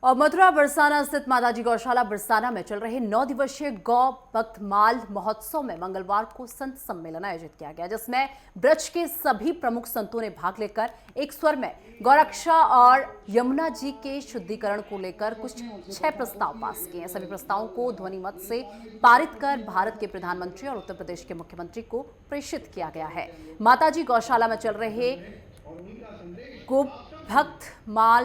और मथुरा बरसाना स्थित माताजी गौशाला बरसाना में चल रहे 9 दिवसीय गौ भक्त माल महोत्सव में मंगलवार को संत सम्मेलन आयोजित किया गया, जिसमें ब्रज के सभी प्रमुख संतों ने भाग लेकर एक स्वर में गौरक्षा और यमुना जी के शुद्धिकरण को लेकर कुछ 6 प्रस्ताव पास किए। सभी प्रस्तावों को ध्वनि मत से पारित कर भारत के प्रधानमंत्री और उत्तर प्रदेश के मुख्यमंत्री को प्रेषित किया गया है। माताजी गौशाला में चल रहे गो भक्त माल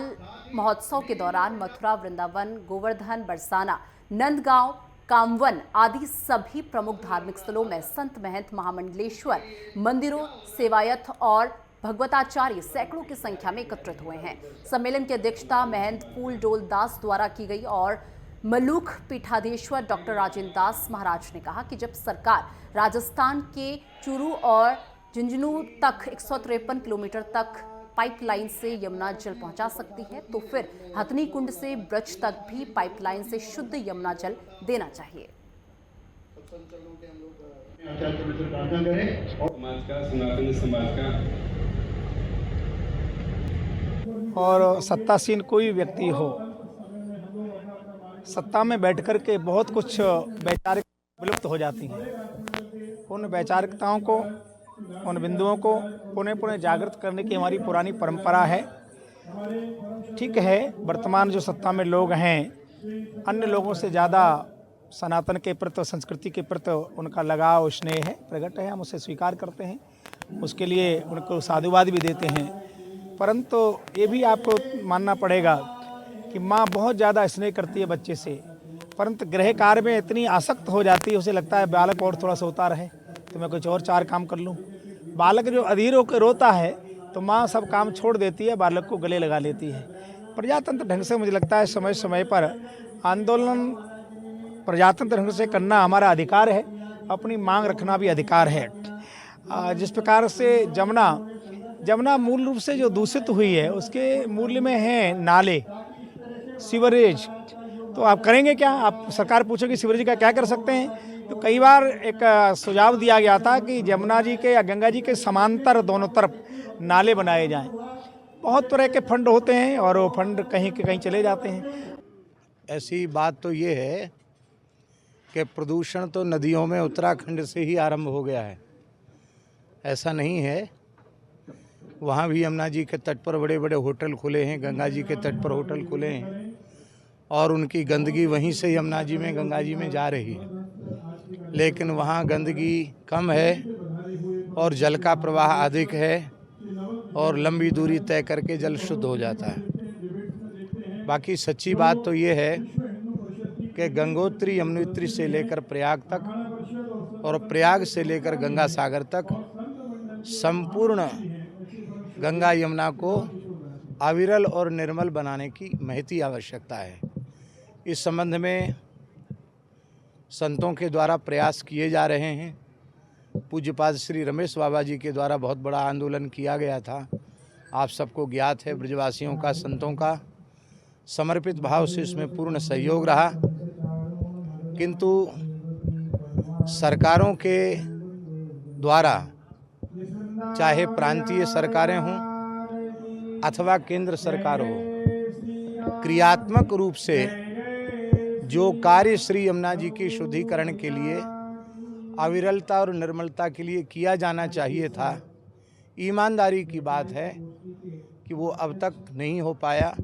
महोत्सव के दौरान मथुरा, वृंदावन, गोवर्धन, बरसाना, नंदगांव, कामवन आदि सभी प्रमुख धार्मिक स्थलों में संत महंत महामंडलेश्वर मंदिरों, सेवायत और भगवताचार्य सैकड़ों की संख्या में एकत्रित हुए हैं। सम्मेलन की अध्यक्षता महंत फूल डोल दास द्वारा की गई और मलूख पीठाधीश्वर डॉक्टर राजेंद्र दास महाराज ने कहा कि जब सरकार राजस्थान के चूरू और झुंझुनू तक 153 किलोमीटर तक पाइपलाइन से यमुना जल पहुंचा सकती है, तो फिर हथनी कुंड से ब्रज तक भी पाइपलाइन से शुद्ध यमुना जल देना चाहिए। और सत्तासीन कोई व्यक्ति हो, सत्ता में बैठकर के बहुत कुछ वैचारिक विलुप्त हो जाती हैं। उन वैचारिकताओं को, उन बिंदुओं को पुनः पुनः जागृत करने की हमारी पुरानी परंपरा है। ठीक है, वर्तमान जो सत्ता में लोग हैं, अन्य लोगों से ज़्यादा सनातन के प्रति, संस्कृति के प्रति उनका लगाव, स्नेह है, प्रकट है। हम उसे स्वीकार करते हैं, उसके लिए उनको साधुवाद भी देते हैं। परंतु ये भी आपको मानना पड़ेगा कि माँ बहुत ज़्यादा स्नेह करती है बच्चे से, परंतु गृह कार्य में इतनी आसक्त हो जाती है, उसे लगता है बालक और थोड़ा सोता रहे तो मैं कुछ और 4 काम कर लूँ। बालक जो अधीर होकर रोता है तो माँ सब काम छोड़ देती है, बालक को गले लगा लेती है। प्रजातंत्र ढंग से मुझे लगता है समय समय पर आंदोलन प्रजातंत्र ढंग से करना हमारा अधिकार है, अपनी मांग रखना भी अधिकार है। जिस प्रकार से जमुना मूल रूप से जो दूषित हुई है, उसके मूल्य में है नाले, सीवरेज। तो आप करेंगे क्या? आप सरकार पूछोगे सीवरेज का क्या कर सकते हैं? तो कई बार एक सुझाव दिया गया था कि यमुना जी के या गंगा जी के समांतर दोनों तरफ नाले बनाए जाएं। बहुत तरह के फंड होते हैं और वो फंड कहीं के कहीं चले जाते हैं। ऐसी बात तो ये है कि प्रदूषण तो नदियों में उत्तराखंड से ही आरंभ हो गया है, ऐसा नहीं है। वहाँ भी यमुना जी के तट पर बड़े बड़े होटल खुले हैं, गंगा जी के तट पर होटल खुले हैं और उनकी गंदगी वहीं से यमुना जी में, गंगा जी में जा रही है। लेकिन वहाँ गंदगी कम है और जल का प्रवाह अधिक है और लंबी दूरी तय करके जल शुद्ध हो जाता है। बाकी सच्ची बात तो ये है कि गंगोत्री यमुनोत्री से लेकर प्रयाग तक और प्रयाग से लेकर गंगा सागर तक संपूर्ण गंगा यमुना को अविरल और निर्मल बनाने की महती आवश्यकता है। इस संबंध में संतों के द्वारा प्रयास किए जा रहे हैं। पूज्यपाद श्री रमेश बाबा जी के द्वारा बहुत बड़ा आंदोलन किया गया था, आप सबको ज्ञात है। ब्रजवासियों का, संतों का समर्पित भाव से इसमें पूर्ण सहयोग रहा, किंतु सरकारों के द्वारा, चाहे प्रांतीय सरकारें हों अथवा केंद्र सरकार हो, क्रियात्मक रूप से जो कार्य श्री यमुना जी के शुद्धिकरण के लिए, अविरलता और निर्मलता के लिए किया जाना चाहिए था, ईमानदारी की बात है कि वो अब तक नहीं हो पाया।